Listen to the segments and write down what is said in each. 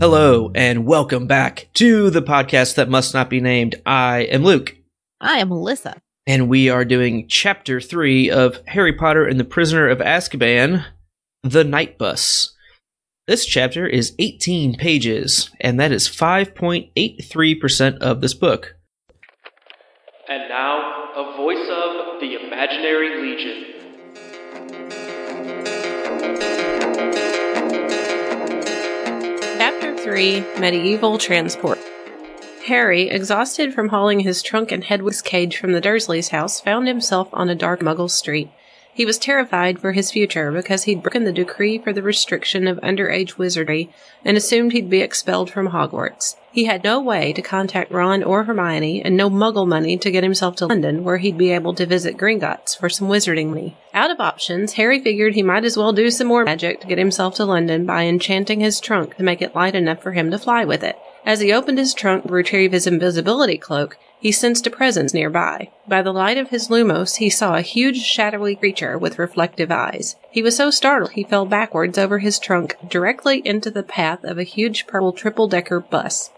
Hello, and welcome back to the podcast that must not be named. I am Luke. I am Melissa. And we are doing Chapter 3 of Harry Potter and the Prisoner of Azkaban, The Night Bus. This chapter is 18 pages, and that is 5.83% of this book. And now, a voice of the Imaginary Legion. Chapter 3, Medieval Transport. Harry, exhausted from hauling his trunk and Hedwig's cage from the Dursleys' house, found himself on a dark Muggle street. He was terrified for his future because he'd broken the decree for the restriction of underage wizardry and assumed he'd be expelled from Hogwarts. He had no way to contact Ron or Hermione and no Muggle money to get himself to London, where he'd be able to visit Gringotts for some wizarding money. Out of options, Harry figured he might as well do some more magic to get himself to London by enchanting his trunk to make it light enough for him to fly with it. As he opened his trunk to retrieve his invisibility cloak, he sensed a presence nearby. By the light of his lumos, he saw a huge, shadowy creature with reflective eyes. He was so startled he fell backwards over his trunk, directly into the path of a huge purple triple-decker bus.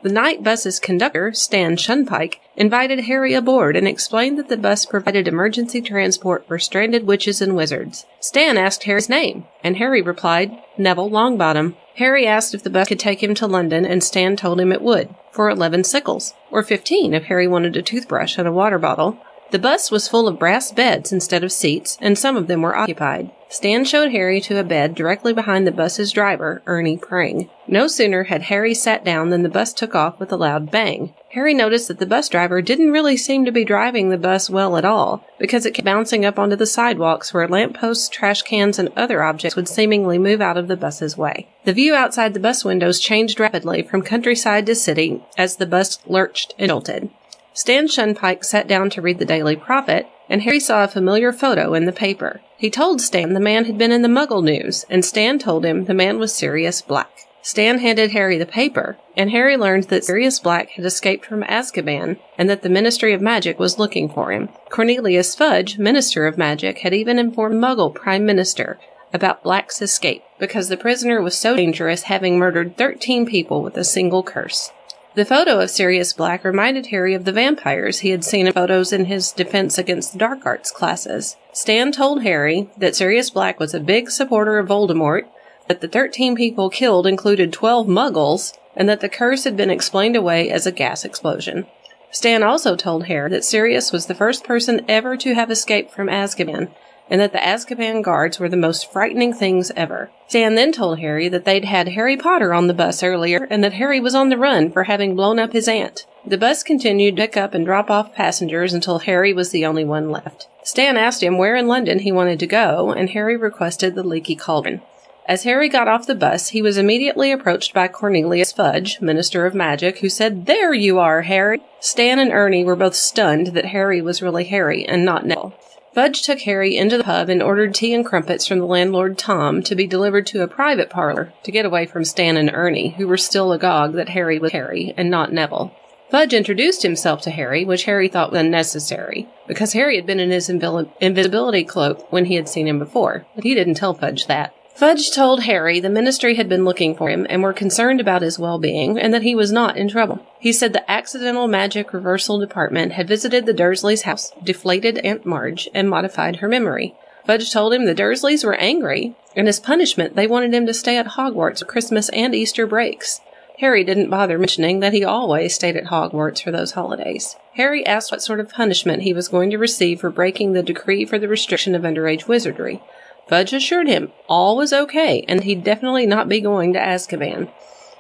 The night bus's conductor, Stan Shunpike, invited Harry aboard and explained that the bus provided emergency transport for stranded witches and wizards. Stan asked Harry's name, and Harry replied, Neville Longbottom. Harry asked if the bus could take him to London, and Stan told him it would, for 11 sickles, or 15 if Harry wanted a toothbrush and a water bottle. The bus was full of brass beds instead of seats, and some of them were occupied. Stan showed Harry to a bed directly behind the bus's driver, Ernie Pring. No sooner had Harry sat down than the bus took off with a loud bang. Harry noticed that the bus driver didn't really seem to be driving the bus well at all, because it kept bouncing up onto the sidewalks where lampposts, trash cans, and other objects would seemingly move out of the bus's way. The view outside the bus windows changed rapidly from countryside to city as the bus lurched and jolted. Stan Shunpike sat down to read the Daily Prophet, and Harry saw a familiar photo in the paper. He told Stan the man had been in the Muggle news, and Stan told him the man was Sirius Black. Stan handed Harry the paper, and Harry learned that Sirius Black had escaped from Azkaban, and that the Ministry of Magic was looking for him. Cornelius Fudge, Minister of Magic, had even informed Muggle Prime Minister about Black's escape, because the prisoner was so dangerous, having murdered 13 people with a single curse. The photo of Sirius Black reminded Harry of the vampires he had seen in photos in his Defense Against the Dark Arts classes. Stan told Harry that Sirius Black was a big supporter of Voldemort, that the 13 people killed included 12 Muggles, and that the curse had been explained away as a gas explosion. Stan also told Harry that Sirius was the first person ever to have escaped from Azkaban, and that the Azkaban guards were the most frightening things ever. Stan then told Harry that they'd had Harry Potter on the bus earlier, and that Harry was on the run for having blown up his aunt. The bus continued to pick up and drop off passengers until Harry was the only one left. Stan asked him where in London he wanted to go, and Harry requested the Leaky Cauldron. As Harry got off the bus, he was immediately approached by Cornelius Fudge, Minister of Magic, who said, "There you are, Harry!" Stan and Ernie were both stunned that Harry was really Harry and not Neville. Fudge took Harry into the pub and ordered tea and crumpets from the landlord Tom to be delivered to a private parlor to get away from Stan and Ernie, who were still agog that Harry was Harry and not Neville. Fudge introduced himself to Harry, which Harry thought was unnecessary, because Harry had been in his invisibility cloak when he had seen him before, but he didn't tell Fudge that. Fudge told Harry the ministry had been looking for him and were concerned about his well-being and that he was not in trouble. He said the Accidental Magic Reversal Department had visited the Dursleys' house, deflated Aunt Marge, and modified her memory. Fudge told him the Dursleys were angry, and as punishment they wanted him to stay at Hogwarts for Christmas and Easter breaks. Harry didn't bother mentioning that he always stayed at Hogwarts for those holidays. Harry asked what sort of punishment he was going to receive for breaking the decree for the restriction of underage wizardry. Fudge assured him all was okay, and he'd definitely not be going to Azkaban.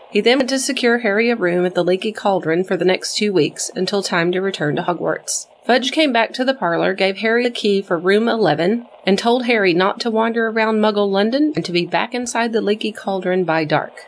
He then went to secure Harry a room at the Leaky Cauldron for the next 2 weeks, until time to return to Hogwarts. Fudge came back to the parlor, gave Harry the key for room 11, and told Harry not to wander around Muggle London and to be back inside the Leaky Cauldron by dark.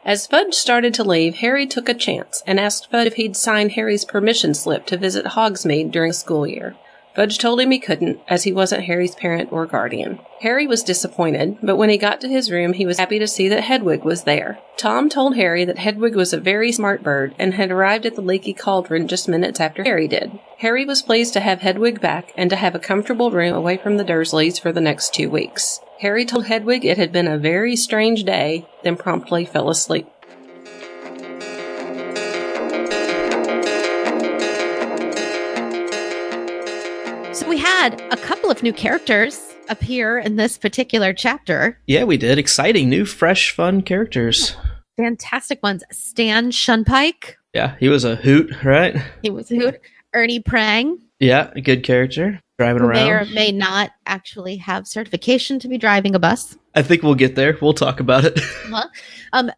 As Fudge started to leave, Harry took a chance and asked Fudge if he'd sign Harry's permission slip to visit Hogsmeade during the school year. Fudge told him he couldn't, as he wasn't Harry's parent or guardian. Harry was disappointed, but when he got to his room he was happy to see that Hedwig was there. Tom told Harry that Hedwig was a very smart bird and had arrived at the Leaky Cauldron just minutes after Harry did. Harry was pleased to have Hedwig back and to have a comfortable room away from the Dursleys for the next 2 weeks. Harry told Hedwig it had been a very strange day, then promptly fell asleep. had a couple of new characters appear in this particular chapter. Yeah, we did. Exciting, new, fresh, fun characters. Fantastic ones. Stan Shunpike. Yeah, he was a hoot, right? He was a hoot. Ernie Prang. Yeah, a good character. Driving around. May or may not actually have certification to be driving a bus. I think we'll get there. We'll talk about it.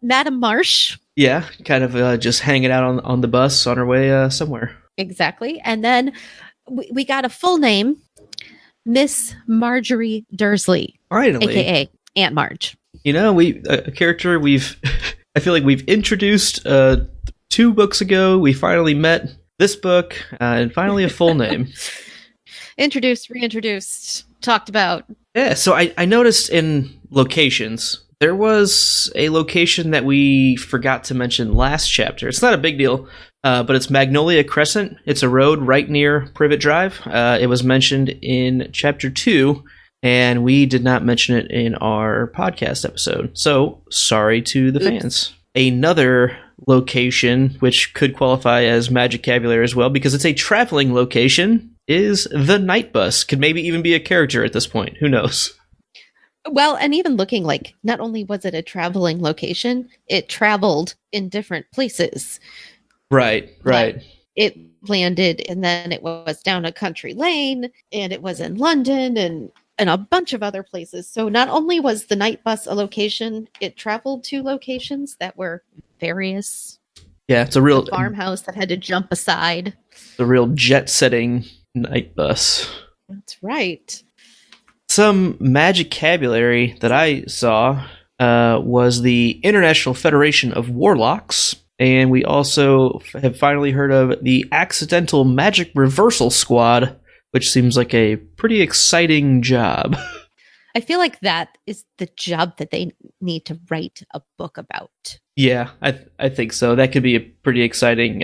Madam Marsh. Yeah, kind of just hanging out on the bus on her way somewhere. Exactly. And then we got a full name, Miss Marjorie Dursley. Finally. AKA Aunt Marge. You know, a character we've, I feel like we've introduced 2 books ago. We finally met this book, and finally a full name. Introduced, reintroduced, talked about. Yeah, so I noticed in locations, there was a location that we forgot to mention last chapter. It's not a big deal, but it's Magnolia Crescent. It's a road right near Privet Drive. It was mentioned in chapter 2, and we did not mention it in our podcast episode. So, sorry to the fans. Another location, which could qualify as Magicabulary as well, because it's a traveling location, is the Night Bus. Could maybe even be a character at this point. Who knows? Well, and even looking like not only was it a traveling location, it traveled in different places. Right. It landed and then it was down a country lane and it was in London and a bunch of other places. So not only was the Night Bus a location, it traveled to locations that were various. Yeah, it's a real farmhouse that had to jump aside. The real jet-setting Night Bus. That's right. Some Magicabulary that I saw was the International Federation of Warlocks, and we also have finally heard of the Accidental Magic Reversal Squad, which seems like a pretty exciting job. I feel like that is the job that they need to write a book about. Yeah, I think so. That could be a pretty exciting,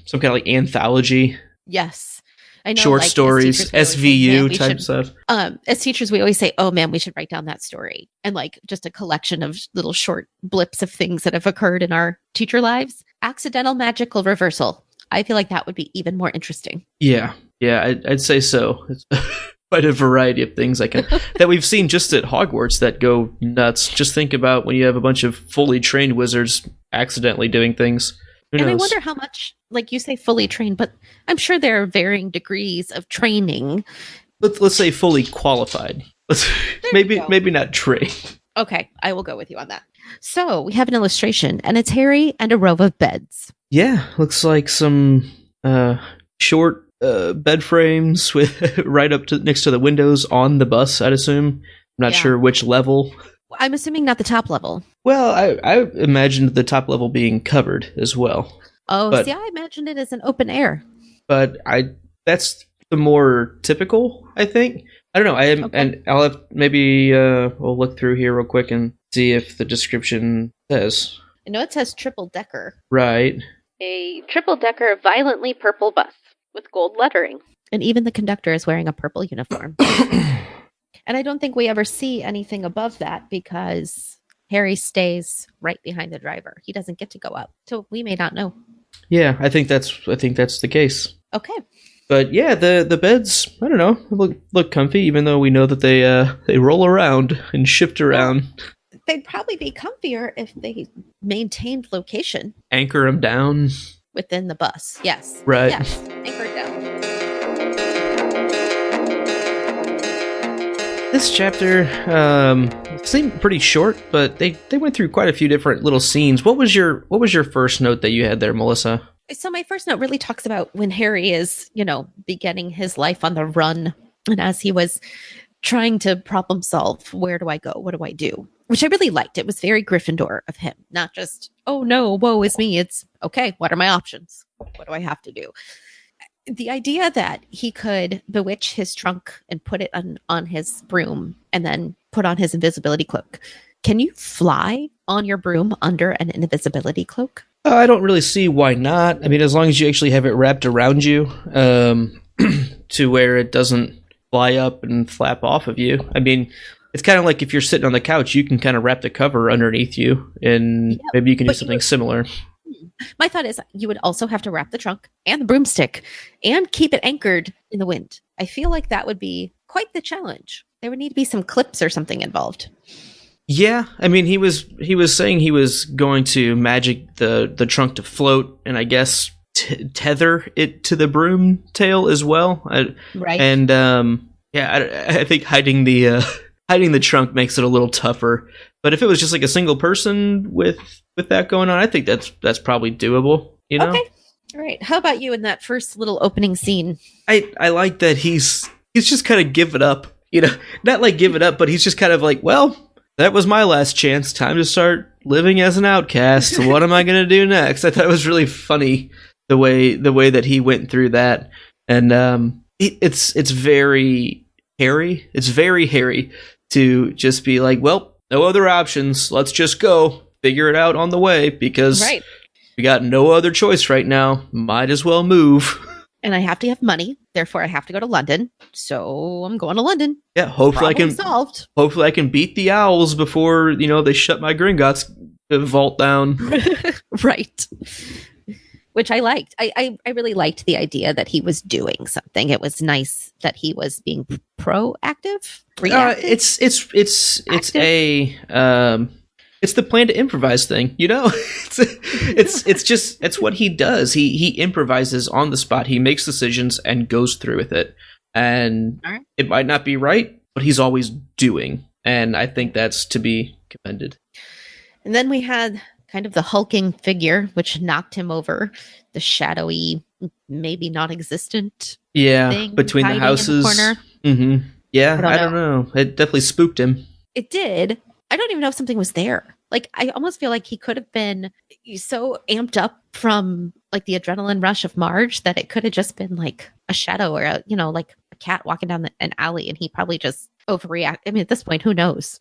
some kind of like anthology. Yes. I know, short like, stories, SVU type stuff. As teachers, we always say, oh man, we should write down that story. And like just a collection of little short blips of things that have occurred in our teacher lives. Accidental magical reversal. I feel like that would be even more interesting. Yeah, I'd say so. It's quite a variety of things that we've seen just at Hogwarts that go nuts. Just think about when you have a bunch of fully trained wizards accidentally doing things. Who knows? I wonder how much, like you say, fully trained, but I'm sure there are varying degrees of training. Let's say fully qualified. Maybe not trained. Okay, I will go with you on that. So we have an illustration, and it's Harry and a row of beds. Yeah, looks like some short bed frames with right up to next to the windows on the bus, I'd assume. I'm not sure which level. I'm assuming not the top level. Well, I imagined the top level being covered as well. Oh, see, I imagined it as an open air. But that's the more typical, I think. I don't know. And I'll have maybe we'll look through here real quick and see if the description says. I know it says triple decker. Right. A triple decker violently purple bus with gold lettering. And even the conductor is wearing a purple uniform. And I don't think we ever see anything above that because Harry stays right behind the driver. He doesn't get to go up. So we may not know. Yeah, I think that's the case. Okay. But yeah, the beds, I don't know, look comfy, even though we know that they roll around and shift around. Well, they'd probably be comfier if they maintained location. Anchor them down. Within the bus, yes. Right. Yes, anchored down. This chapter seemed pretty short, but they went through quite a few different little scenes. What was your first note that you had there, Melissa? So my first note really talks about when Harry is, beginning his life on the run, and as he was trying to problem solve, where do I go? What do I do? Which I really liked. It was very Gryffindor of him, not just, oh no, woe is me. It's okay. What are my options? What do I have to do? The idea that he could bewitch his trunk and put it on his broom and then put on his invisibility cloak. Can you fly on your broom under an invisibility cloak? I don't really see why not. I mean, as long as you actually have it wrapped around you to where it doesn't fly up and flap off of you. I mean, it's kind of like if you're sitting on the couch, you can kind of wrap the cover underneath you and maybe you can do something similar. My thought is you would also have to wrap the trunk and the broomstick and keep it anchored in the wind. I feel like that would be quite the challenge. There would need to be some clips or something involved. Yeah, I mean, he was saying he was going to magic the trunk to float, and I guess tether it to the broom tail as well. Right. And yeah, I think hiding the trunk makes it a little tougher. But if it was just like a single person with that going on, I think that's probably doable. You know? Okay. All right. How about you in that first little opening scene? I like that he's just kind of give it up. You know, not like give it up, but he's just kind of like, well, that was my last chance. Time to start living as an outcast. What am I going to do next? I thought it was really funny the way that he went through that, and it's very Harry. It's very Harry to just be like, well, no other options. Let's just go figure it out on the way because we got no other choice right now. Might as well move. And I have to have money, therefore I have to go to London. So I'm going to London. Yeah, hopefully Problem solved. Hopefully I can beat the owls before, they shut my Gringotts vault down. Right. Which I liked. I really liked the idea that he was doing something. It was nice that he was being proactive. Reactive? It's the plan to improvise thing, it's what he does. He improvises on the spot. He makes decisions and goes through with it. And It might not be right, but he's always doing. And I think that's to be commended. And then we had kind of the hulking figure, which knocked him over. The shadowy, maybe non-existent thing between the houses. In the corner. Mm-hmm. Yeah, I don't know. It definitely spooked him. It did. I don't even know if something was there. Like, I almost feel like he could have been so amped up from like the adrenaline rush of Marge that it could have just been like a shadow or like a cat walking down an alley, and he probably just overreact. I mean, at this point, who knows?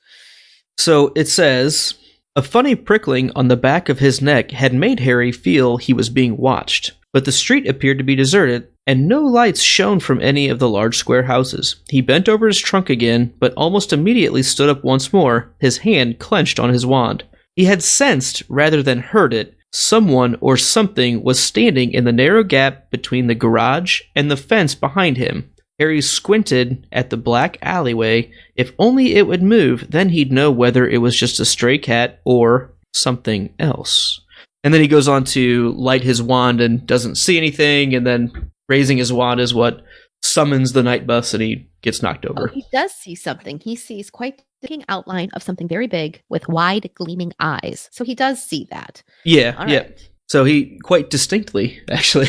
So it says, a funny prickling on the back of his neck had made Harry feel he was being watched, but the street appeared to be deserted, and no lights shone from any of the large square houses. He bent over his trunk again, but almost immediately stood up once more, his hand clenched on his wand. He had sensed, rather than heard it, someone or something was standing in the narrow gap between the garage and the fence behind him. Harry squinted at the black alleyway. If only it would move, then he'd know whether it was just a stray cat or something else. And then he goes on to light his wand and doesn't see anything, and then raising his wand is what summons the night bus, and he gets knocked over. Oh, he does see something. He sees quite the outline of something very big with wide gleaming eyes. So he does see that. Yeah, All yeah. right. So he quite distinctly, actually.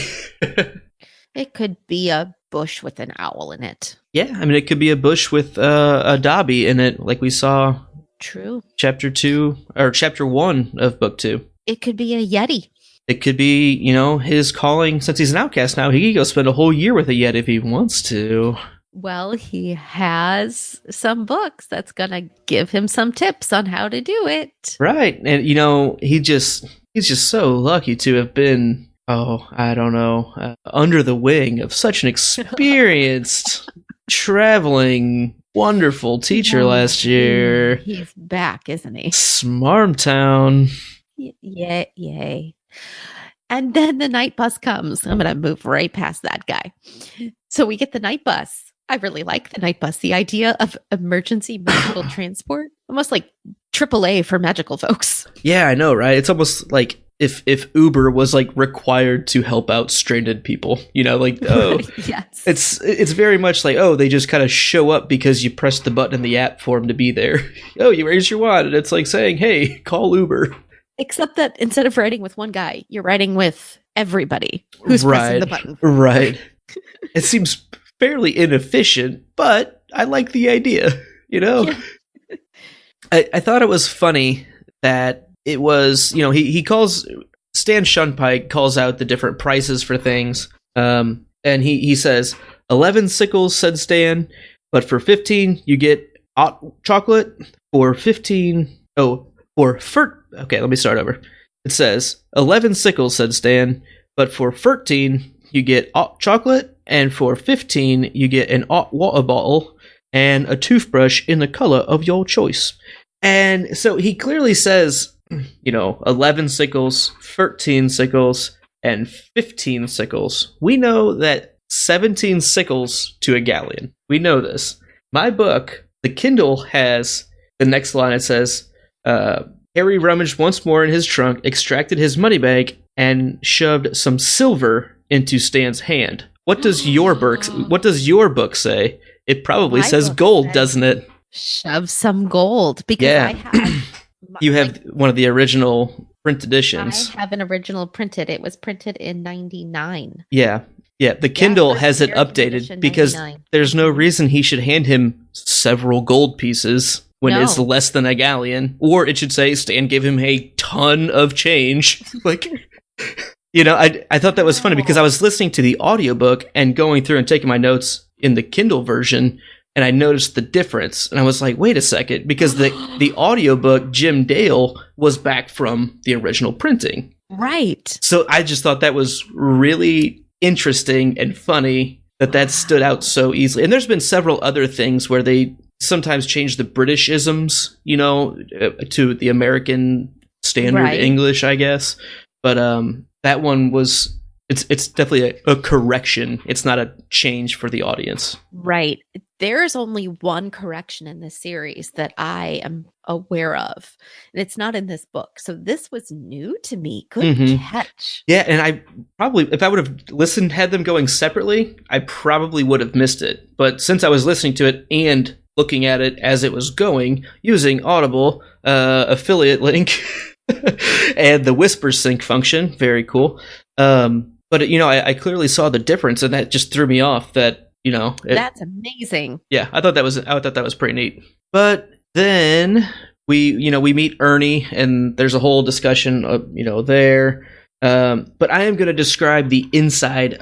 It could be a bush with an owl in it. Yeah, I mean, it could be a bush with a Dobby in it, like we saw. True. Chapter 2, or Chapter 1 of Book 2. It could be a Yeti. It could be, his calling. Since he's an outcast now, he could go spend a whole year with a Yeti if he wants to. Well, he has some books that's going to give him some tips on how to do it. Right. And, he's just so lucky to have been, under the wing of such an experienced, traveling, wonderful teacher last year. He's back, isn't he? Smarmtown. Yay. And then the night bus comes. I'm going to move right past that guy. So we get the night bus. I really like the night bus. The idea of emergency medical transport, almost like AAA for magical folks. Yeah, I know, right? It's almost like if Uber was like required to help out stranded people, Yes. It's very much like, they just kind of show up because you press the button in the app for them to be there. You raise your wand, and it's like saying, hey, call Uber. Except that instead of riding with one guy, you're riding with everybody who's pressing the button. Right. It seems fairly inefficient, but I like the idea, Yeah. I thought it was funny that it was, he calls, Stan Shunpike calls out the different prices for things, and he says, 11 sickles, said Stan, but for 15, you get hot chocolate, okay, let me start over. It says, 11 sickles, said Stan, but for 13, you get hot chocolate, and for 15, you get an hot water bottle and a toothbrush in the color of your choice. And so he clearly says 11 sickles, 13 sickles, and 15 sickles. We know that 17 sickles to a galleon. We know this. My book, the Kindle, has the next line. It says, Harry rummaged once more in his trunk, extracted his money bag, and shoved some silver into Stan's hand. What does your book say? It probably says gold, doesn't it? Shove some gold, because I have. You have one of the original print editions. I have an original printed. It was printed in 99. Yeah. The Kindle has it updated because 99. There's no reason he should hand him several gold pieces when it's less than a galleon. Or it should say Stan gave him a ton of change. I thought that was funny because I was listening to the audiobook and going through and taking my notes in the Kindle version, and I noticed the difference. And I was like, wait a second, because the audiobook, Jim Dale, was back from the original printing. Right. So I just thought that was really interesting and funny that stood out so easily. And there's been several other things where they sometimes change the Britishisms, to the American standard English, I guess. But that one was... It's definitely a correction. It's not a change for the audience. Right. There's only one correction in this series that I am aware of, and it's not in this book. So this was new to me. Good catch. Yeah, and I probably, if I would have had them going separately, I probably would have missed it. But since I was listening to it and looking at it as it was going, using Audible, affiliate link, and the Whisper Sync function, very cool. But I clearly saw the difference, and that just threw me off. That's amazing. Yeah, I thought that was pretty neat. But then we meet Ernie, and there's a whole discussion of there. But I am going to describe the inside,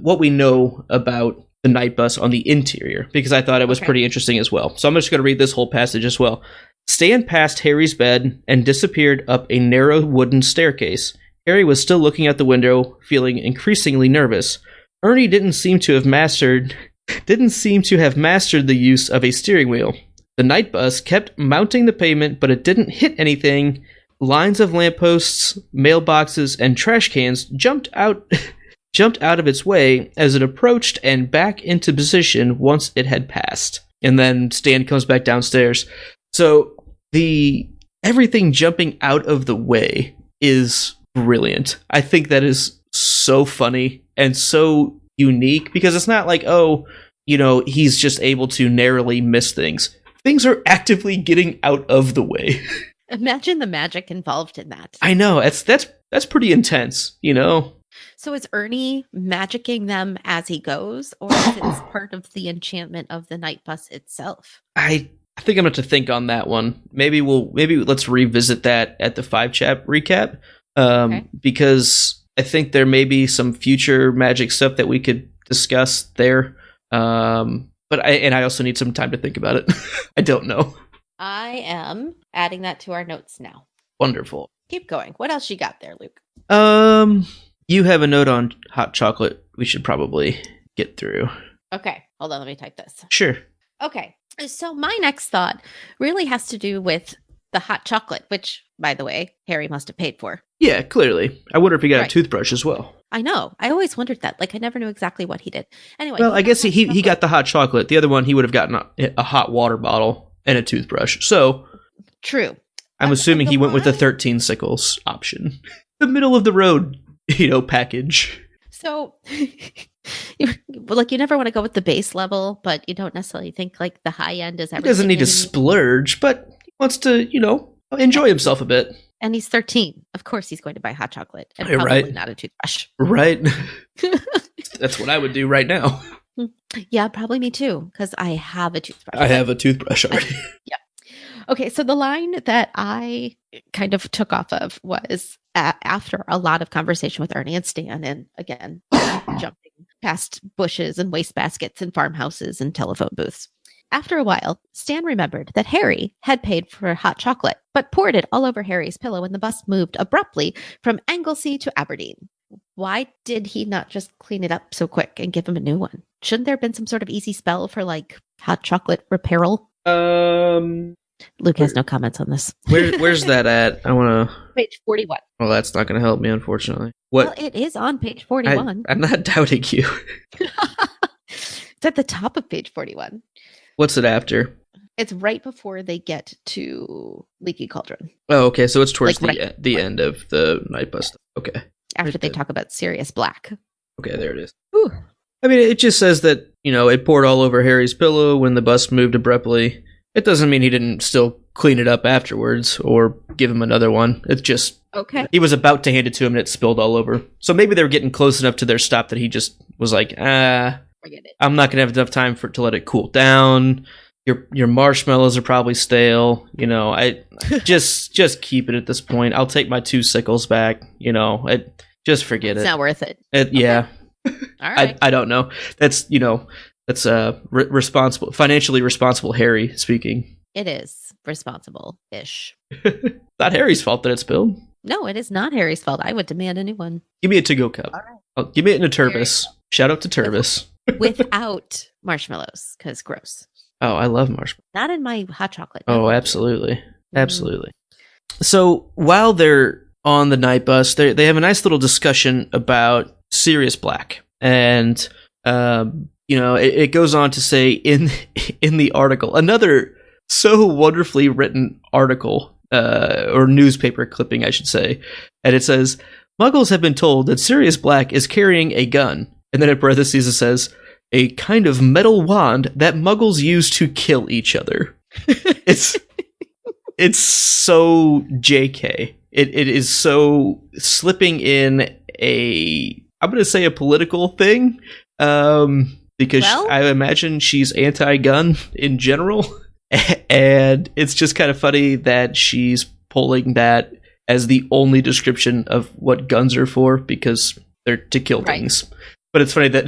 what we know about the night bus on the interior, because I thought it was pretty interesting as well. So I'm just going to read this whole passage as well. Stan passed Harry's bed and disappeared up a narrow wooden staircase. Harry was still looking out the window, feeling increasingly nervous. Ernie didn't seem to have mastered the use of a steering wheel. The night bus kept mounting the pavement, but it didn't hit anything. Lines of lampposts, mailboxes, and trash cans jumped out of its way as it approached and back into position once it had passed. And then Stan comes back downstairs. So everything jumping out of the way is brilliant. I think that is so funny and so unique, because it's not like, he's just able to narrowly miss things. Things are actively getting out of the way. Imagine the magic involved in that. I know. That's pretty intense, So is Ernie magicking them as he goes, or is it part of the enchantment of the night bus itself? I think I'm going to think on that one. Maybe let's revisit that at the 5-chap recap. Because I think there may be some future magic stuff that we could discuss there. But I also need some time to think about it. I don't know. I am adding that to our notes now. Wonderful. Keep going. What else you got there, Luke? You have a note on hot chocolate we should probably get through. Okay. Hold on. Let me type this. Sure. Okay. So my next thought really has to do with the hot chocolate, which, by the way, Harry must have paid for. Yeah, clearly. I wonder if he got a toothbrush as well. I know. I always wondered that. I never knew exactly what he did. Anyway. Well, I guess he got the hot chocolate. The other one, he would have gotten a hot water bottle and a toothbrush. So. True. I'm assuming he went with the 13 sickles option. The middle of the road, package. So, you never want to go with the base level, but you don't necessarily think the high end is everything. He doesn't need to splurge, but he wants to, enjoy himself a bit. And he's 13. Of course he's going to buy hot chocolate and probably not a toothbrush. Right. That's what I would do right now. Yeah, probably me too, because I have a toothbrush. I have a toothbrush already. Yeah. Okay, so the line that I kind of took off of was after a lot of conversation with Ernie and Stan, and again, jumping past bushes and wastebaskets and farmhouses and telephone booths. After a while, Stan remembered that Harry had paid for hot chocolate, but poured it all over Harry's pillow when the bus moved abruptly from Anglesey to Aberdeen. Why did he not just clean it up so quick and give him a new one? Shouldn't there have been some sort of easy spell for hot chocolate reparal? Luke has no comments on this. Where's that at? I want to. Page 41. Well, that's not going to help me, unfortunately. What? Well, it is on page 41. I'm not doubting you. It's at the top of page 41. What's it after? It's right before they get to Leaky Cauldron. Oh, okay. So it's towards Like the end of the night bus. Okay. After they talk about Sirius Black. Okay, there it is. Whew. I mean, it just says that, it poured all over Harry's pillow when the bus moved abruptly. It doesn't mean he didn't still clean it up afterwards or give him another one. It's just, okay. He was about to hand it to him and it spilled all over. So maybe they were getting close enough to their stop that he just was like, forget it. I'm not going to have enough time to let it cool down. Your marshmallows are probably stale. I just keep it at this point. I'll take my 2 sickles back. Just forget it. It's not worth it. Yeah. All right. I don't know. That's responsible, financially responsible Harry speaking. It is responsible-ish. Not Harry's fault that it spilled. No, it is not Harry's fault. I would demand a new one. Give me a to-go cup. All right. Give me it in a Turvis. Shout out to Turvis. Without marshmallows, because gross. Oh, I love marshmallows. Not in my hot chocolate. Oh, absolutely. Absolutely. So while they're on the night bus, they have a nice little discussion about Sirius Black. And, it goes on to say in the article, another so wonderfully written article, or newspaper clipping, I should say. And it says, Muggles have been told that Sirius Black is carrying a gun. And then in parentheses it says, a kind of metal wand that Muggles use to kill each other. It's so JK. It is so slipping in I'm going to say a political thing, because I imagine she's anti-gun in general, and it's just kind of funny that she's pulling that as the only description of what guns are for, because they're to kill things. But it's funny that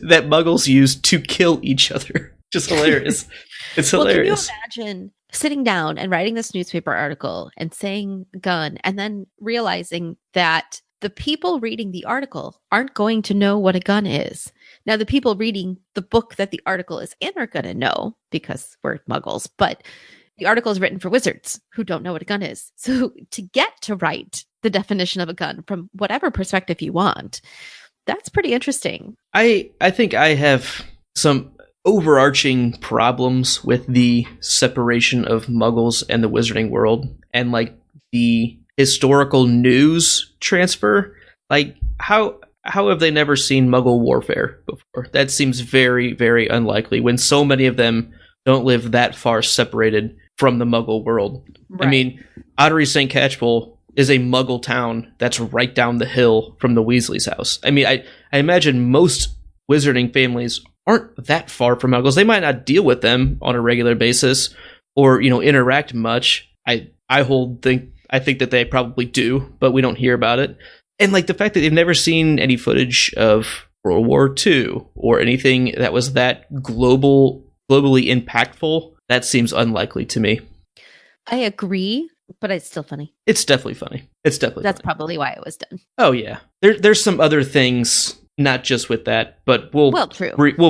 that Muggles use to kill each other. Just hilarious. It's hilarious. Can you imagine sitting down and writing this newspaper article and saying gun, and then realizing that the people reading the article aren't going to know what a gun is? Now, the people reading the book that the article is in are going to know because we're Muggles, but the article is written for wizards who don't know what a gun is. So to get to write the definition of a gun from whatever perspective you want, that's pretty interesting. I think I have some overarching problems with the separation of Muggles and the wizarding world, and like the historical news transfer. Like how have they never seen Muggle warfare before? That seems very, very unlikely when so many of them don't live that far separated from the Muggle world. Right. I mean, Ottery St. Catchpole is a Muggle town that's right down the hill from the Weasley's house. I mean, I imagine most wizarding families aren't that far from Muggles. They might not deal with them on a regular basis or, interact much. I think that they probably do, but we don't hear about it. And like the fact that they've never seen any footage of World War II or anything that was that globally impactful, that seems unlikely to me. I agree, but it's still funny. It's definitely funny. That's funny. Probably why it was done. Oh yeah, there's some other things, not just with that, but we'll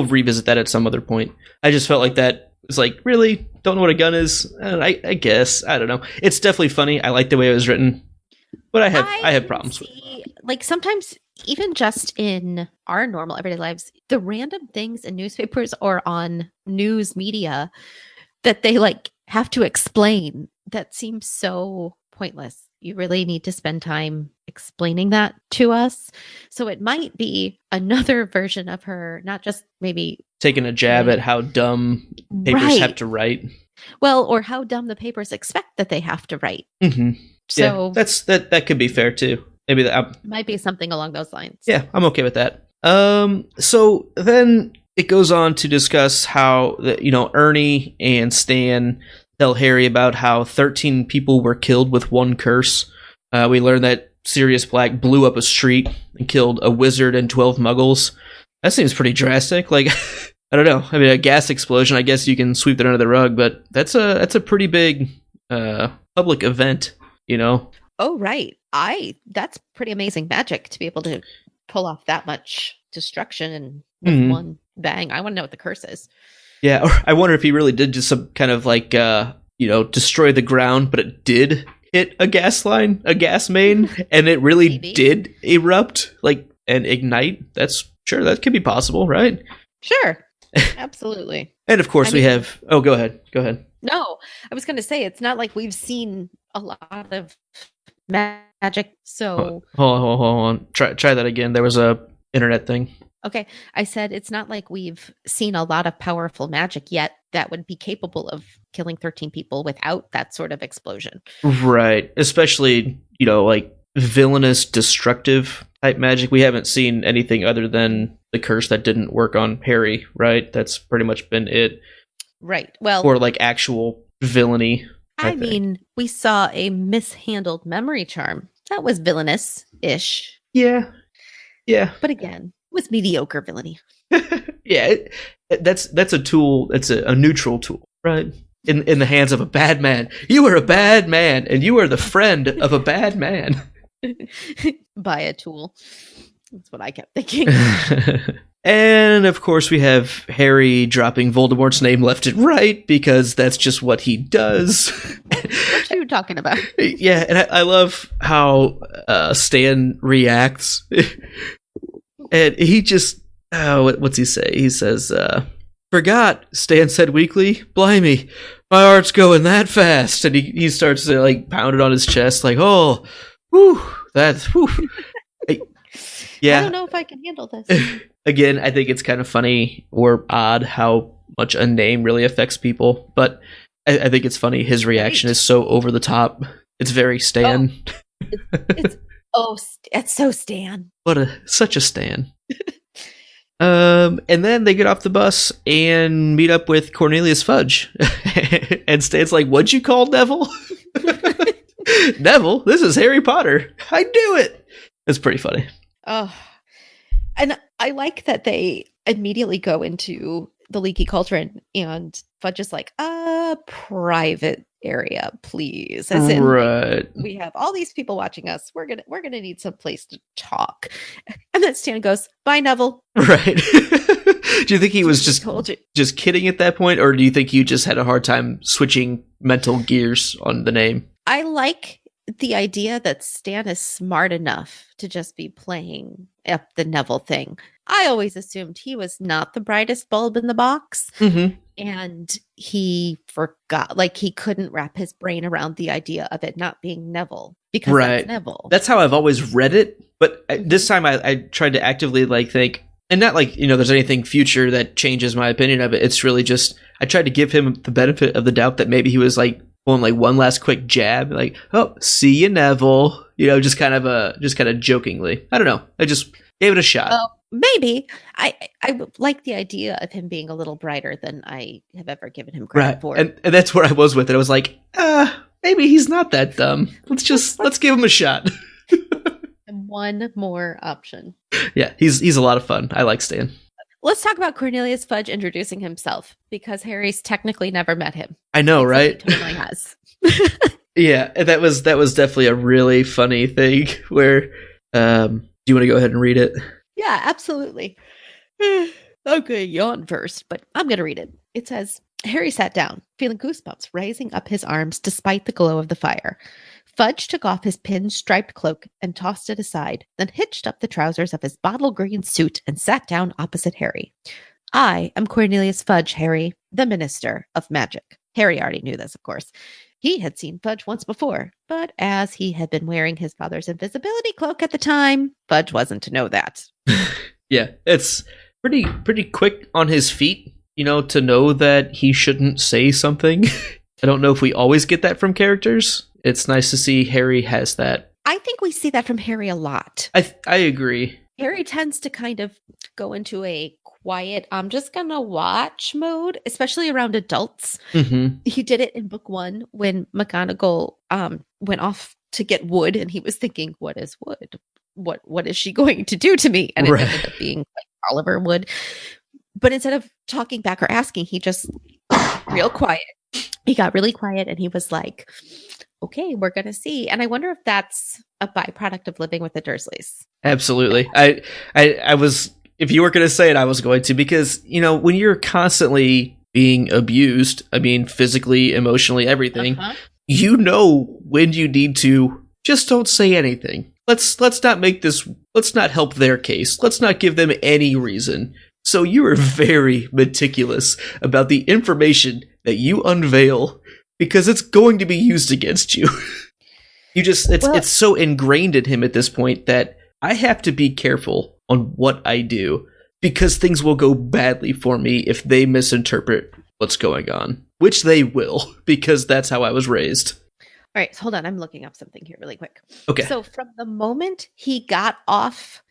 revisit that at some other point. I just felt like that was like, really? Don't know what a gun is? I guess. I don't know. It's definitely funny. I like the way it was written, but I have problems with it. Like sometimes, even just in our normal everyday lives, the random things in newspapers or on news media that they like have to explain, that seems so pointless. You really need to spend time explaining that to us. So it might be another version of her, not just maybe taking a jab at how dumb papers have to write. Well, or how dumb the papers expect that they have to write. Mm-hmm. So yeah, that could be fair too. Maybe that might be something along those lines. Yeah, I'm okay with that. So then it goes on to discuss how Ernie and Stan tell Harry about how 13 people were killed with one curse. We learned that Sirius Black blew up a street and killed a wizard and 12 Muggles. That seems pretty drastic. Like, I don't know. I mean, a gas explosion, I guess you can sweep that under the rug, but that's a pretty big public event, Oh, right. That's pretty amazing magic to be able to pull off that much destruction and with one bang. I want to know what the curse is. Yeah, or I wonder if he really did just some kind of like destroy the ground, but it did hit a gas main, and it really Maybe. did erupt, and ignite. That could be possible, right? Sure. Absolutely. And of course, I we mean- have. Oh, go ahead. No, I was going to say it's not like we've seen a lot of magic. So, Hold on. Try that again. There was a internet thing. okay, I said it's not like we've seen a lot of powerful magic yet that would be capable of killing 13 people without that sort of explosion. Right. Especially, villainous, destructive type magic. We haven't seen anything other than the curse that didn't work on Harry, right? That's pretty much been it. Right. Well, Or actual villainy. I think. mean, we saw a mishandled memory charm. That was villainous-ish. Yeah. But again, it was mediocre villainy. Yeah. That's a tool. It's a neutral tool, right? In the hands of a bad man. You are a bad man, and you are the friend of a bad man. By a tool. That's what I kept thinking. And of course, we have Harry dropping Voldemort's name left and right because that's just what he does. What are you talking about? Yeah, and I love how Stan reacts. And he just, what's he say? He says, "Forgot," Stan said weakly. "Blimey, my heart's going that fast." And he starts to pound it on his chest "Oh, whew, that's, whew." Yeah. I don't know if I can handle this. Again, I think it's kind of funny or odd how much a name really affects people, but I think it's funny. His reaction is so over the top. It's very Stan. It's so Stan. Such a Stan. And then they get off the bus and meet up with Cornelius Fudge. And Stan's like, "What'd you call Neville?" "Neville, this is Harry Potter. I knew it." It's pretty funny. Oh, and I like that they immediately go into the leaky cauldron, and Fudge is like, "A private area, please." As in, Right. we have all these people watching us. We're gonna need some place to talk. And then Stan goes, "Bye, Neville." Right. Do you think he was Told you. just kidding at that point, or do you think you just had a hard time switching mental gears on the name? I like the idea that Stan is smart enough to just be playing up the Neville thing. I always assumed he was not the brightest bulb in the box, Mm-hmm. and he forgot, he couldn't wrap his brain around the idea of it not being Neville because Right. that's Neville. That's how I've always read it, but this time I tried to actively think, and not there's anything future that changes my opinion of it. It's really just I tried to give him the benefit of the doubt that maybe he was pulling one last quick jab, "Oh, see you, Neville," just kind of jokingly. I don't know. I just gave it a shot. Maybe I like the idea of him being a little brighter than I have ever given him credit Right, for. and that's where I was with it. I was like, maybe he's not that dumb. Let's give him a shot. And one more option. Yeah, he's a lot of fun. I like Stan. Let's talk about Cornelius Fudge introducing himself, because Harry's technically never met him. I know, right? He totally has. Yeah, and that was definitely a really funny thing. Where, do you want to go ahead and read it? Yeah, absolutely. Okay, yawn first, but I'm going to read it. It says, Harry sat down, feeling goosebumps rising up his arms despite the glow of the fire. Fudge took off his pin-striped cloak and tossed it aside, then hitched up the trousers of his bottle green suit and sat down opposite Harry. "I am Cornelius Fudge, Harry, the Minister of Magic." Harry already knew this, of course. He had seen Fudge once before, but as he had been wearing his father's invisibility cloak at the time, Fudge wasn't to know that. Yeah, it's pretty quick on his feet, to know that he shouldn't say something. I don't know if we always get that from characters. It's nice to see Harry has that. I think we see that from Harry a lot. I agree. Harry tends to kind of go into a quiet, I'm just going to watch mode, especially around adults. Mm-hmm. He did it in book 1 when McGonagall went off to get wood, and he was thinking, what is wood? What is she going to do to me? And it ended up being Oliver Wood. But instead of talking back or asking, he just real quiet. He got really quiet, and he was like, okay, we're going to see. And I wonder if that's a byproduct of living with the Dursleys. Absolutely. I was, if you were going to say it, I was going to, because, when you're constantly being abused. I mean, physically, emotionally, everything. You know when you need to just don't say anything. Let's not help their case. Let's not give them any reason. So you are very meticulous about the information that you unveil because it's going to be used against you. It's so ingrained in him at this point that I have to be careful on what I do because things will go badly for me if they misinterpret what's going on, which they will because that's how I was raised. All right, so hold on. I'm looking up something here really quick. Okay. So from the moment he got off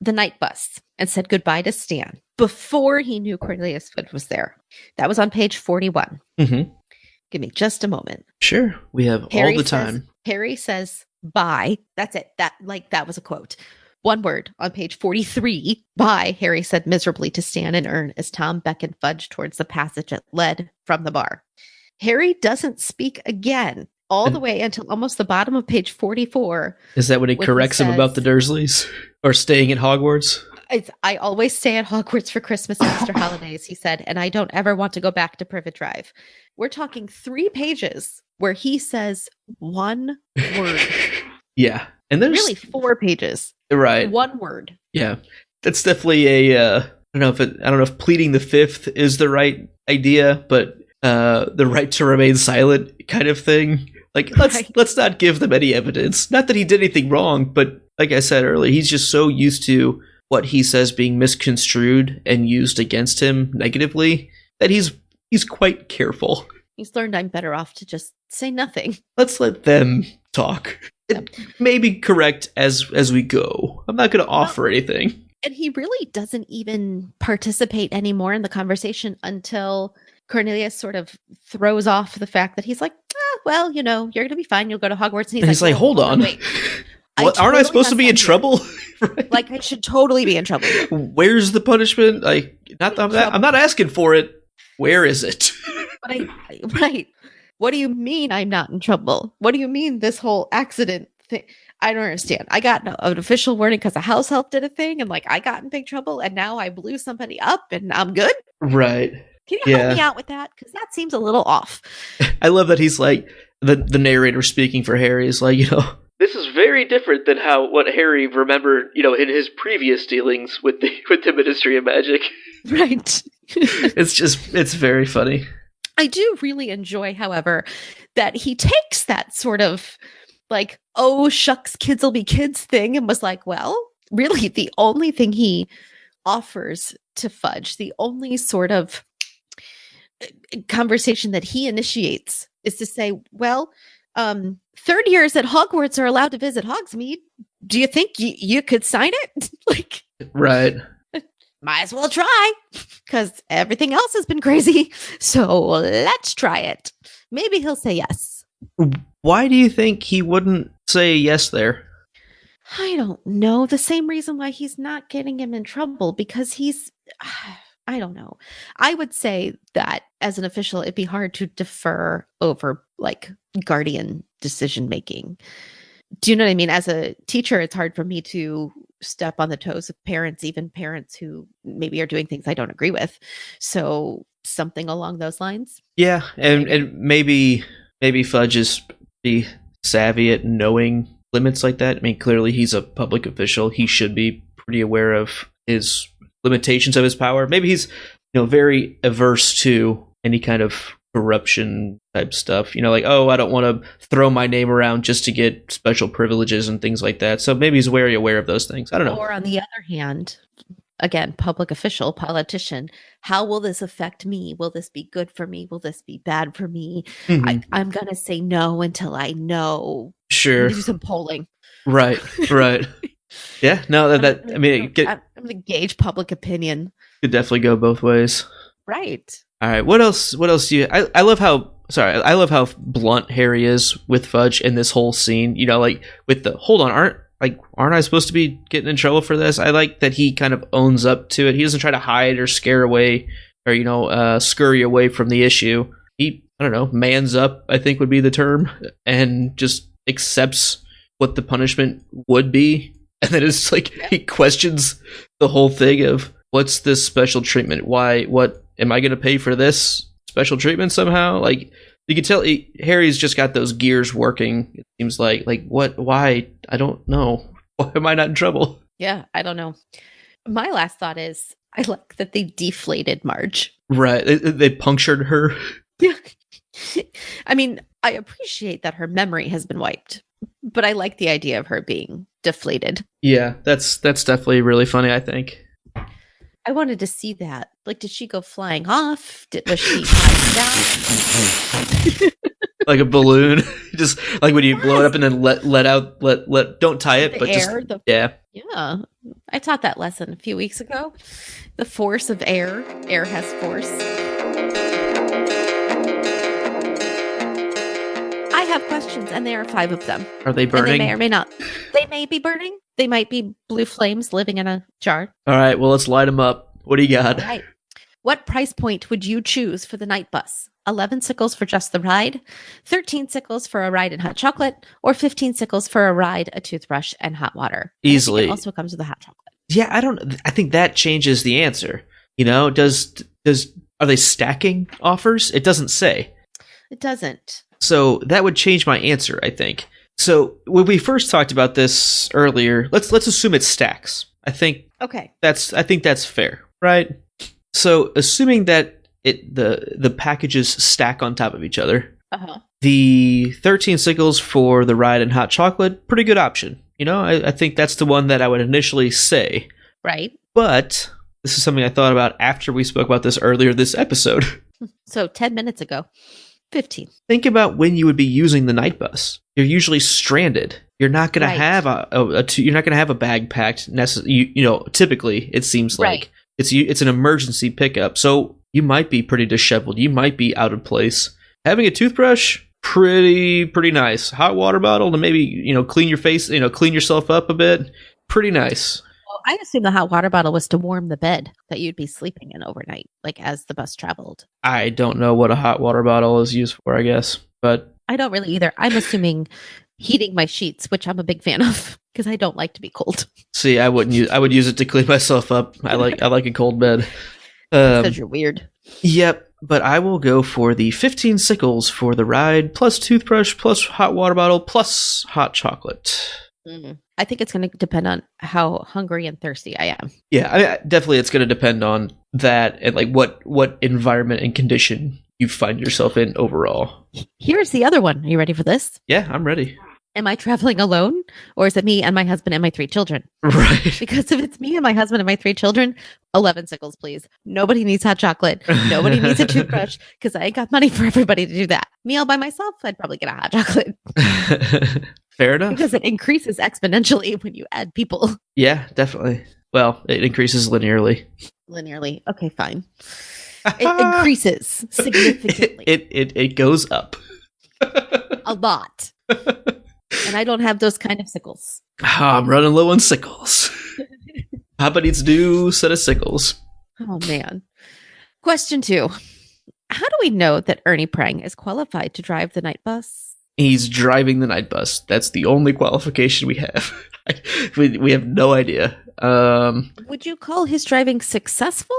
the night bus and said goodbye to Stan, before he knew Cornelius Fudge was there, that was on page 41. Mm-hmm. Give me just a moment. Sure, we have all the time. Harry says bye. That's it. That was a quote. One word on page 43. Bye, Harry said miserably to Stan and Ern as Tom beckoned Fudge towards the passage that led from the bar. Harry doesn't speak again all the way until almost the bottom of page 44. Is that when he corrects him about the Dursleys or staying at Hogwarts? I always stay at Hogwarts for Christmas and Easter holidays, he said, and I don't ever want to go back to Privet Drive. We're talking 3 pages where he says one word. Yeah. And there's really 4 pages. Right. One word. Yeah. That's definitely I don't know if pleading the fifth is the right idea, but the right to remain silent kind of thing. Like, let's not give them any evidence. Not that he did anything wrong, but like I said earlier, he's just so used to what he says being misconstrued and used against him negatively that he's quite careful. He's learned I'm better off to just say nothing. Let's let them talk. Yep. Maybe correct as we go. I'm not going to offer anything. And he really doesn't even participate anymore in the conversation until Cornelius sort of throws off the fact that he's like, well, you're going to be fine. You'll go to Hogwarts. And he's like, hold on. Wait. Aren't I supposed to be in trouble? Right? Like, I should totally be in trouble. Where's the punishment? Like, I'm not asking for it. Where is it? Right. What do you mean I'm not in trouble? What do you mean this whole accident thing? I don't understand. I got an official warning because the house help did a thing and I got in big trouble and now I blew somebody up and I'm good. Right. Can you help me out with that? Because that seems a little off. I love that he's like, the narrator speaking for Harry is like, this is very different than what Harry remembered, in his previous dealings with the Ministry of Magic. Right. It's very funny. I do really enjoy, however, that he takes that sort of like, oh, shucks, kids will be kids thing and was like, well, really the only thing he offers to Fudge, the only sort of conversation that he initiates is to say, well, third years at Hogwarts are allowed to visit Hogsmeade. Do you think you could sign it? Right. Might as well try because everything else has been crazy. So let's try it. Maybe he'll say yes. Why do you think he wouldn't say yes there? I don't know. The same reason why he's not getting him in trouble because I don't know. I would say that as an official, it'd be hard to defer over guardian decision making. Do you know what I mean? As a teacher, it's hard for me to step on the toes of parents, even parents who maybe are doing things I don't agree with. So something along those lines. Yeah. And maybe Fudge is pretty savvy at knowing limits like that. I mean, clearly he's a public official. He should be pretty aware of his limitations of his power. Maybe he's, very averse to any kind of corruption type stuff, I don't want to throw my name around just to get special privileges and things like that. So maybe he's very aware of those things. I don't know. Or on the other hand, again, public official, politician, how will this affect me? Will this be good for me? Will this be bad for me? Mm-hmm. I'm going to say no until I know. Sure. Do some polling. Right. Yeah, no, I'm going to gauge public opinion. Could definitely go both ways. Right. All right. What else do you? I love how blunt Harry is with Fudge in this whole scene. With the hold on, aren't I supposed to be getting in trouble for this? I like that he kind of owns up to it. He doesn't try to hide or scare away or scurry away from the issue. He mans up, I think would be the term, and just accepts what the punishment would be. And then it's he questions the whole thing of what's this special treatment? Why? What am I going to pay for this special treatment somehow? Like, you can tell Harry's just got those gears working. It seems like what? Why? I don't know. Why am I not in trouble? Yeah, I don't know. My last thought is I like that they deflated Marge. Right. They punctured her. Yeah. I mean, I appreciate that her memory has been wiped, but I like the idea of her being deflated. Yeah, that's definitely really funny, I think. I wanted to see that. Like, did she go flying off? Was she tied down? Like a balloon. Just like when you blow it up and then let out, don't tie it, The but air, just, yeah. Yeah. I taught that lesson a few weeks ago. The force of air. Air has force. I have questions, and there are 5 of them. Are they And burning? they may or may not. They may be burning. They might be blue flames living in a jar. All right, well, let's light them up. What do you got? All right. What price point would you choose for the night bus? 11 sickles for just the ride, 13 sickles for a ride and hot chocolate, or 15 sickles for a ride, a toothbrush, and hot water? Easily. It also comes with a hot chocolate. Yeah, I think that changes the answer. You know, are they stacking offers? It doesn't say. It doesn't. So that would change my answer, I think. So when we first talked about this earlier, let's assume it stacks. I think Okay. that's fair, right? So assuming that the packages stack on top of each other, the 13 sickles for the ride and hot chocolate, pretty good option. You know, I think that's the one that I would initially say. Right. But this is something I thought about after we spoke about this earlier this episode. So 10 minutes ago. 15. Think about when you would be using the night bus. You're usually stranded. You're not going to have you're not going to have a bag packed. You know, typically it seems like it's an emergency pickup. So you might be pretty disheveled. You might be out of place. Having a toothbrush, pretty nice. Hot water bottle to maybe, you know, clean your face, you know, clean yourself up a bit. Pretty nice. Well, I assume the hot water bottle was to warm the bed that you'd be sleeping in overnight, like as the bus traveled. I don't know what a hot water bottle is used for, I guess, but I don't really either. I'm assuming heating my sheets, which I'm a big fan of because I don't like to be cold. see, I would use it to clean myself up. I like a cold bed. Because you're weird. Yep, but I will go for the 15 sickles for the ride, plus toothbrush, plus hot water bottle, plus hot chocolate. I think it's going to depend on how hungry and thirsty I am. Yeah, definitely it's going to depend on that and like what environment and condition you find yourself in overall. Here's the other one. Are you ready for this? Yeah, I'm ready. Am I traveling alone, or is it me and my husband and my 3 children? Right. Because if it's me and my husband and my 3 children, 11 sickles, please. Nobody needs hot chocolate. Nobody needs a toothbrush because I ain't got money for everybody to do that. Me all by myself, I'd probably get a hot chocolate. Fair enough. Because it increases exponentially when you add people. Yeah, definitely. Well, it increases linearly. Linearly. Okay, fine. It increases significantly. It goes up. A lot. And I don't have those kind of sickles. I'm running low on sickles. Papa needs a new set of sickles. Oh, man. Question 2. How do we know that Ernie Prang is qualified to drive the night bus? He's driving the night bus. That's the only qualification we have. we have no idea. Would you call his driving successful?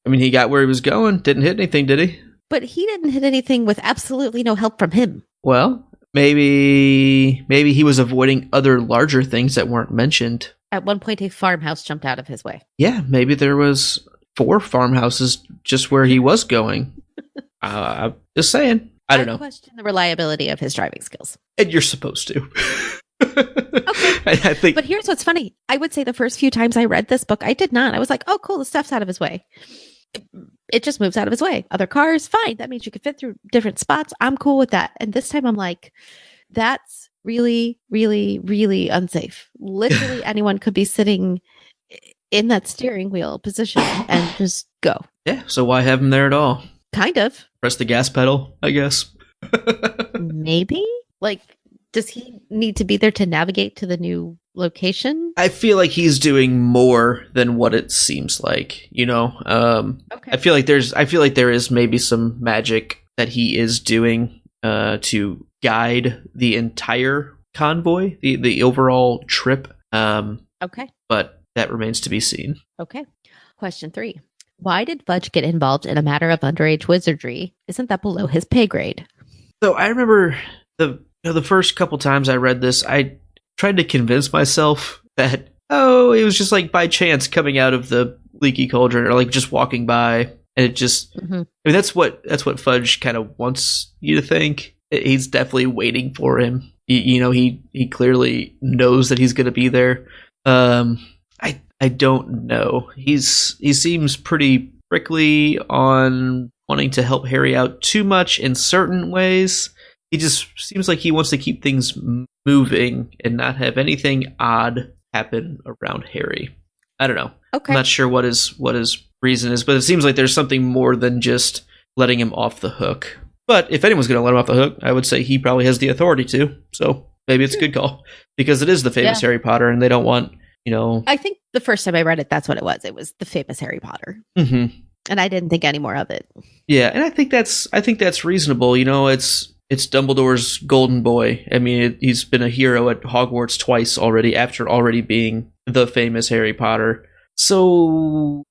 I mean, he got where he was going. Didn't hit anything, did he? But he didn't hit anything with absolutely no help from him. Well, maybe he was avoiding other larger things that weren't mentioned. At one point, a farmhouse jumped out of his way. Yeah, maybe there was 4 farmhouses just where he was going. I'm just saying. I don't know. Question the reliability of his driving skills. And you're supposed to. Okay. I think. But here's what's funny. I would say the first few times I read this book, I did not. I was like, oh, cool, the stuff's out of his way. It just moves out of his way. Other cars, fine. That means you can fit through different spots. I'm cool with that. And this time I'm like, that's really, really, really unsafe. Literally anyone could be sitting in that steering wheel position and just go. Yeah, so why have him there at all? Kind of. Press the gas pedal, I guess. Maybe? Like, does he need to be there to navigate to the new location? I feel like he's doing more than what it seems like, you know? Okay. I feel like there is maybe some magic that he is doing to guide the entire convoy, the overall trip. Okay. But that remains to be seen. Okay. Question 3. Why did Fudge get involved in a matter of underage wizardry? Isn't that below his pay grade? So I remember the first couple times I read this, I tried to convince myself that, it was just like by chance coming out of the leaky cauldron, or like just walking by, and it just, I mean, that's what Fudge kind of wants you to think. He's definitely waiting for him. He clearly knows that he's going to be there. I don't know. He seems pretty prickly on wanting to help Harry out too much in certain ways. He just seems like he wants to keep things moving and not have anything odd happen around Harry. I don't know. Okay. I'm not sure what his reason is, but it seems like there's something more than just letting him off the hook. But if anyone's going to let him off the hook, I would say he probably has the authority to. So maybe it's a good call, because it is the famous Harry Potter, and they don't want, I think the first time I read it, that's what it was. It was the famous Harry Potter. Mm-hmm. And I didn't think any more of it. Yeah, and I think that's reasonable. It's Dumbledore's golden boy. I mean, he's been a hero at Hogwarts twice already, after already being the famous Harry Potter. So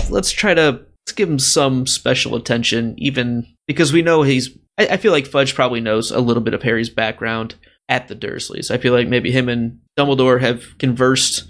let's give him some special attention, even because we know I feel like Fudge probably knows a little bit of Harry's background at the Dursleys. I feel like maybe him and Dumbledore have conversed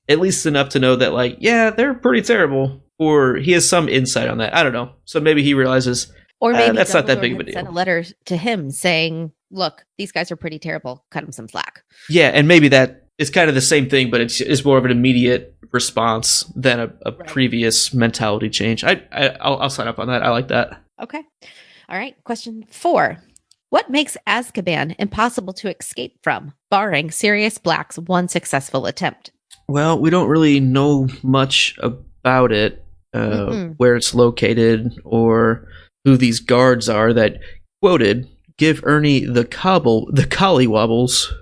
at least enough to know that, like, yeah, they're pretty terrible, or he has some insight on that. I don't know. So maybe he realizes, or maybe that's Dumbledore not that big of a deal. Sent a letter to him saying, "Look, these guys are pretty terrible. Cut them some slack." Yeah, and maybe that is kind of the same thing, but it's more of an immediate response than a previous mentality change. I'll sign up on that. I like that. Okay. All right. Question 4. What makes Azkaban impossible to escape from, barring Sirius Black's one successful attempt? Well, we don't really know much about it, where it's located, or who these guards are that, quoted, give Ernie the collywobbles.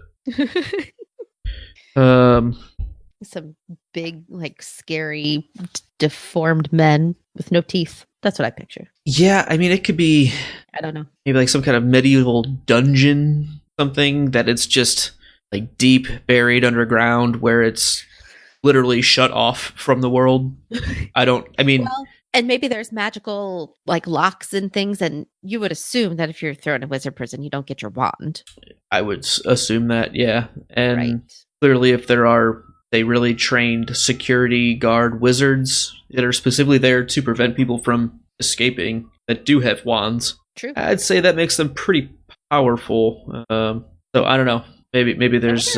Some big, like, scary, deformed men with no teeth. That's what I picture. Yeah, I mean, it could be, I don't know, maybe like some kind of medieval dungeon, something that it's just like deep buried underground, where it's literally shut off from the world. Well, and maybe there's magical, like, locks and things, and you would assume that if you're thrown in wizard prison, you don't get your wand. I would assume that, yeah. And right. Clearly, if there are they really trained security guard wizards that are specifically there to prevent people from escaping, that do have wands, True. I'd say that makes them pretty powerful. So I don't know. Maybe there's.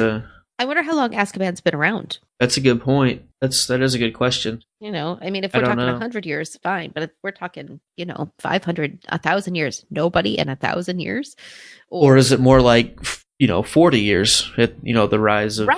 I wonder how long Azkaban's been around. That's a good point. That is a good question. I mean, if we're talking 100 years, fine. But if we're talking, 500, 1,000 years, nobody in 1,000 years. Or is it more like, 40 years at, the rise of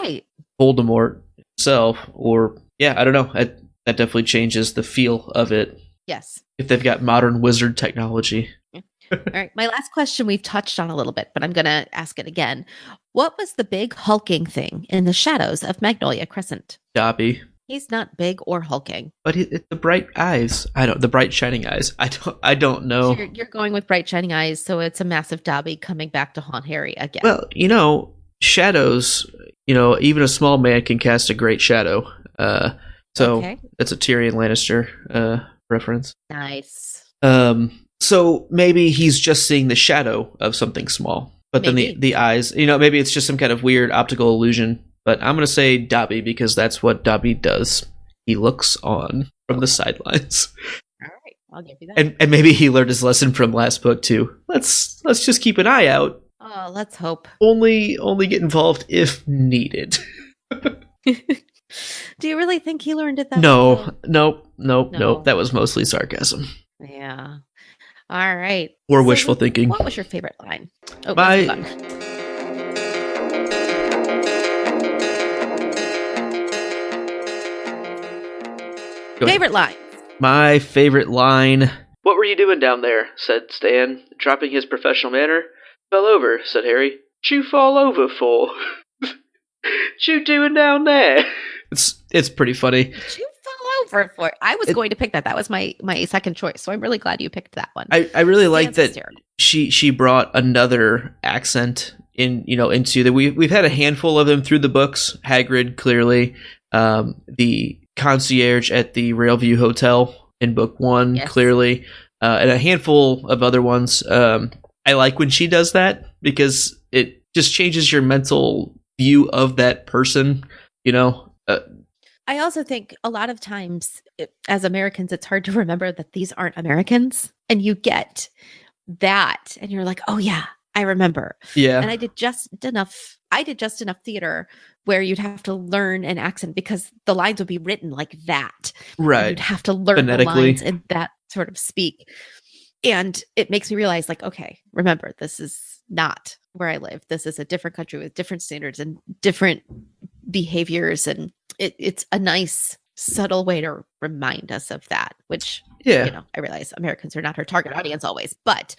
Voldemort himself? Or, yeah, I don't know. That definitely changes the feel of it. Yes. If they've got modern wizard technology. All right. My last question we've touched on a little bit, but I'm going to ask it again. What was the big hulking thing in the shadows of Magnolia Crescent? Dobby. He's not big or hulking. But the bright eyes. The bright shining eyes. I don't know. So you're going with bright shining eyes, so it's a massive Dobby coming back to haunt Harry again. Well, shadows, even a small man can cast a great shadow. So that's a Tyrion Lannister reference. Nice. So maybe he's just seeing the shadow of something small. But then the eyes, maybe it's just some kind of weird optical illusion. But I'm going to say Dobby, because that's what Dobby does. He looks on from the sidelines. All right, I'll give you that. And maybe he learned his lesson from last book too. Let's just keep an eye out. Oh, let's hope. Only get involved if needed. Do you really think he learned it that way? Nope. That was mostly sarcasm. Yeah. All right. Or wishful thinking. What was your favorite line? Oh, favorite line. My favorite line. What were you doing down there? Said Stan, dropping his professional manner. Fell over, said Harry. Chew fall over for? Chew doing down there? It's pretty funny. Chew fall over for? I was going to pick that. That was my second choice. So I'm really glad you picked that one. I really like that she brought another accent into that. We've had a handful of them through the books. Hagrid, clearly. The concierge at the Railview Hotel, in book 1, Yes. clearly, and a handful of other ones. I like when she does that because it just changes your mental view of that person, you know? I also think a lot of times as Americans, it's hard to remember that these aren't Americans. And you get that and you're like, oh yeah, I remember. Yeah. And I did just enough theater where you'd have to learn an accent because the lines would be written like that. And Right. you'd have to learn the Phonetically. lines in that sort of speak. And it makes me realize, like, okay, remember, this is not where I live. This is a different country with different standards and different behaviors. And it's a nice, subtle way to remind us of that, which, Yeah. I realize Americans are not her target audience always, but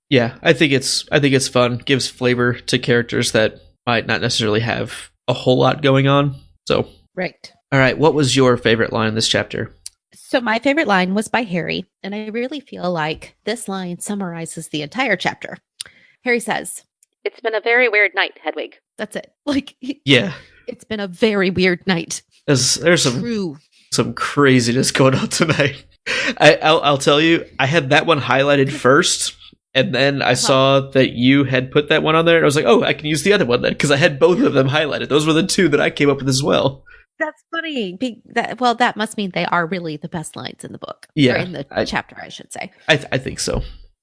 Yeah, I think it's fun. Gives flavor to characters that might not necessarily have a whole lot going on. So, right. all right, what was your favorite line in this chapter? So my favorite line was by Harry, and I really feel like this line summarizes the entire chapter. Harry says, "It's been a very weird night, Hedwig." That's it. Like, Yeah, it's been a very weird night. there's True. some craziness going on tonight. I'll tell you, I had that one highlighted first, and then I saw that you had put that one on there, and I was like, oh, I can use the other one then, because I had both of them highlighted. Those were the two that I came up with as well. That's funny. That must mean they are really the best lines in the book. Yeah, Or in the chapter, I should say. I think so.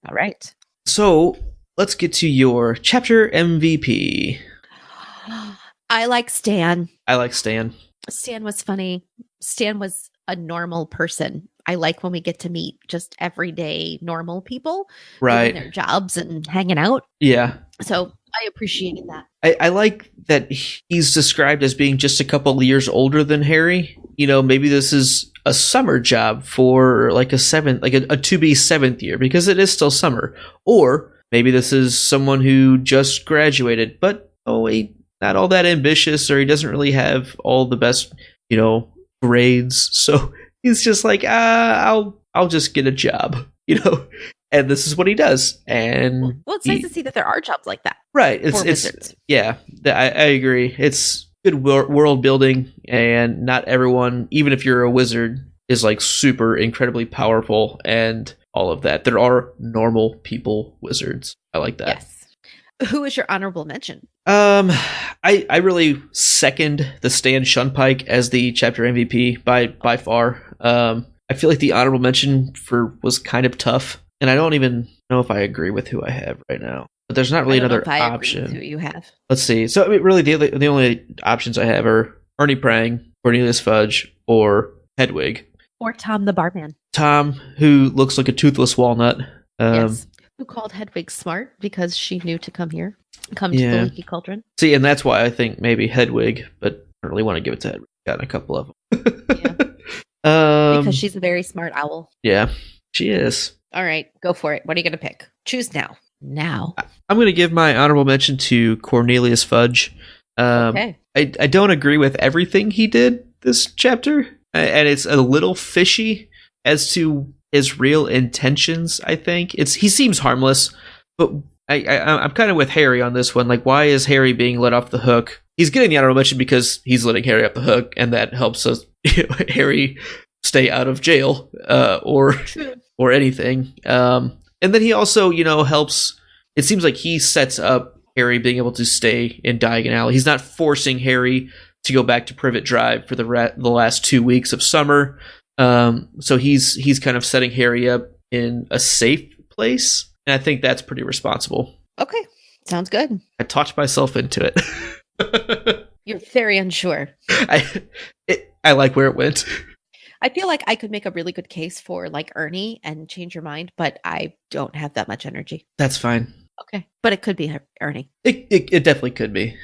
All right. So let's get to your chapter MVP. I like Stan. I like Stan. Stan was funny. Stan was a normal person. I like when we get to meet just everyday normal people, Right. doing their jobs and hanging out. Yeah. So I appreciated that. I like that he's described as being just a couple of years older than Harry. Maybe this is a summer job for like a to-be 7th year, because it is still summer. Or maybe this is someone who just graduated, but not all that ambitious, or he doesn't really have all the best, grades. So he's just like, I'll just get a job, and this is what he does. And Well, it's nice to see that there are jobs like that. right. For wizards. Yeah, I agree. It's good world building, and not everyone, even if you're a wizard, is like super incredibly powerful and all of that. There are normal people wizards. I like that. Yes. Who is your honorable mention? I really second the Stan Shunpike as the chapter MVP by far. I feel like the honorable mention was kind of tough, and I don't even know if I agree with who I have right now. But there's not really I don't know another if I agree option. with who you have. Let's see. So really, the only options I have are Ernie Prang, Cornelius Fudge, or Hedwig. Or Tom the barman. Tom, who looks like a toothless walnut. Yes. Who called Hedwig smart because she knew to come here. Come to Yeah. the Leaky Cauldron. See, and that's why I think maybe Hedwig, but I don't really want to give it to Hedwig. Gotten a couple of them. Yeah. Because she's a very smart owl. Yeah, she is. All right, go for it. What are you going to pick? Choose now. Now. I'm going to give my honorable mention to Cornelius Fudge. Okay. I don't agree with everything he did this chapter, and it's a little fishy as to his real intentions. I think he seems harmless, but I'm kind of with Harry on this one. Like, why is Harry being let off the hook? He's getting the honorable mention because he's letting Harry off the hook, and that helps us Harry stay out of jail or anything. And then he also, helps. It seems like he sets up Harry being able to stay in Diagon Alley. He's not forcing Harry to go back to Privet Drive for the last 2 weeks of summer. So he's kind of setting Harry up in a safe place, and I think that's pretty responsible. Okay. Sounds good. I talked myself into it. You're very unsure. I like where it went. I feel like I could make a really good case for like Ernie and change your mind, but I don't have that much energy. That's fine. Okay. But it could be Ernie. It definitely could be.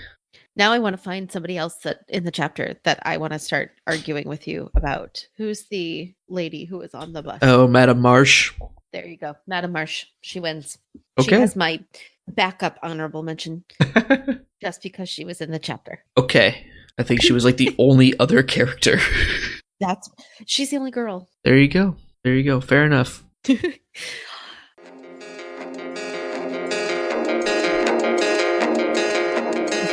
Now I want to find somebody else that in the chapter that I want to start arguing with you about. Who's the lady who was on the bus? Oh, Madam Marsh. There you go. Madam Marsh. She wins. Okay. She has my backup honorable mention just because she was in the chapter. Okay. I think she was like the only other character. She's the only girl. There you go. Fair enough.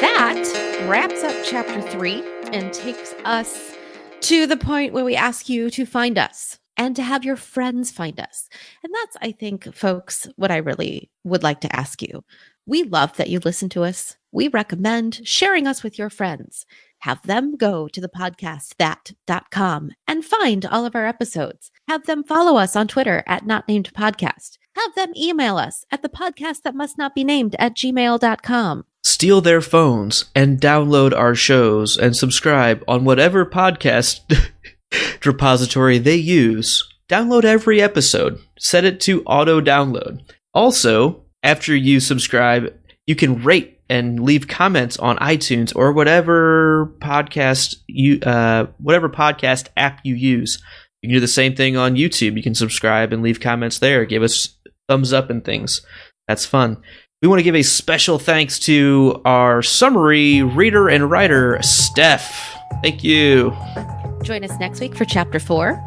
That wraps up chapter 3 and takes us to the point where we ask you to find us. and to have your friends find us. And that's, I think, folks, what I really would like to ask you. We love that you listen to us. We recommend sharing us with your friends. Have them go to the podcastthat.com and find all of our episodes. Have them follow us on Twitter at NotNamedPodcast. Have them email us at thepodcastthatmustnotbenamed@gmail.com. Steal their phones and download our shows and subscribe on whatever podcast repository they use. Download every episode. Set it to auto download. Also, after you subscribe, you can rate and leave comments on iTunes or whatever podcast app you use. You can do the same thing on YouTube. You can subscribe and leave comments there. Give us thumbs up and things. That's fun. We want to give a special thanks to our summary reader and writer, Steph. Thank you. Join us next week for Chapter 4.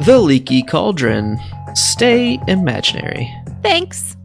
The Leaky Cauldron. Stay imaginary. Thanks.